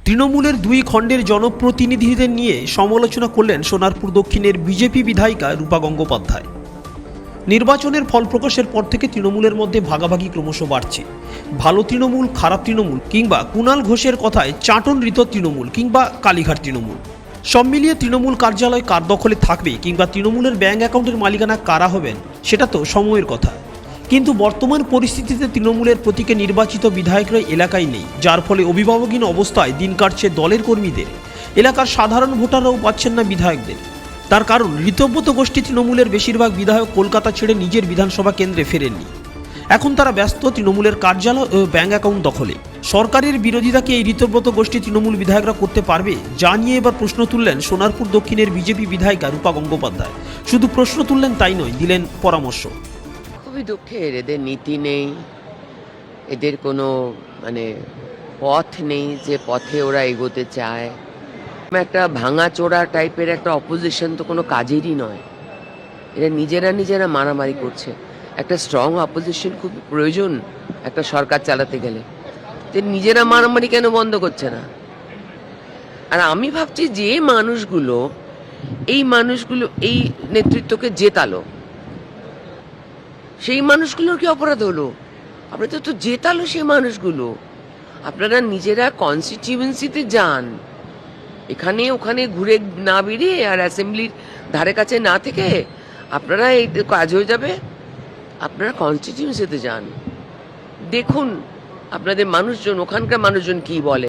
তৃণমূলের দুই খণ্ডের জনপ্রতিনিধিদের নিয়ে সমালোচনা করলেন সোনারপুর দক্ষিণের বিজেপি বিধায়িকা রূপা গঙ্গোপাধ্যায়। নির্বাচনের ফল প্রকাশের পর থেকে তৃণমূলের মধ্যে ভাগাভাগি ক্রমশ বাড়ছে। ভালো তৃণমূল, খারাপ তৃণমূল, কিংবা কুণাল ঘোষের কথায় চাটন ঋত তৃণমূল, কিংবা কালীঘাট তৃণমূল, সব মিলিয়ে তৃণমূল কার্যালয় কার দখলে থাকবে কিংবা তৃণমূলের ব্যাংক অ্যাকাউন্টের মালিকানা কারা হবেন সেটা তো সময়ের কথা। কিন্তু বর্তমান পরিস্থিতিতে তৃণমূলের প্রতীকে নির্বাচিত বিধায়করা এলাকায় নেই, যার ফলে অভিভাবকহীন অবস্থায় দিন কাটছে দলের কর্মীদের। এলাকার সাধারণ ভোটাররাও পাচ্ছেন না বিধায়কদের। তার কারণ ঋতব্রত গোষ্ঠী তৃণমূলের বেশিরভাগ বিধায়ক কলকাতা ছেড়ে নিজের বিধানসভা কেন্দ্রে ফেরেননি। এখন তারা ব্যস্ত তৃণমূলের কার্যালয় ও ব্যাংক অ্যাকাউন্ট দখলে। সরকারের বিরোধিতাকে এই ঋতব্রত গোষ্ঠী তৃণমূল বিধায়করা করতে পারবে, যা নিয়ে এবার প্রশ্ন তুললেন সোনারপুর দক্ষিণের বিজেপি বিধায়িকা রূপা গঙ্গোপাধ্যায়। শুধু প্রশ্ন তুললেন তাই নয়, দিলেন পরামর্শ। খুবই দুঃখের, এদের নীতি নেই, এদের কোনো পথ নেই যে পথে ওরা এগোতে চায়। একটা ভাঙাচোরা টাইপের একটা অপোজিশন তো কোনো কাজেরই নয়। এরা নিজেরা মারামারি করছে। একটা স্ট্রং অপোজিশন খুব প্রয়োজন একটা সরকার চালাতে গেলে। নিজেরা মারামারি কেন বন্ধ করছে না? আর আমি ভাবছি যে মানুষগুলো এই নেতৃত্বকে জেতালো, সেই মানুষগুলোর কি অপরাধ হলো? আপনাদের তো জেতালো সেই মানুষগুলো। আপনারা নিজেরা কনস্টিটিউয়েন্সিতে যান, এখানে ওখানে ঘুরে না বেরিয়ে আর অ্যাসেম্বলির ধারে কাছে না থেকে আপনারা এই কাজ হয়ে যাবে। আপনারা কনস্টিটিউয়েন্সিতে যান, দেখুন আপনাদের মানুষজন, ওখানকার মানুষজন কি বলে।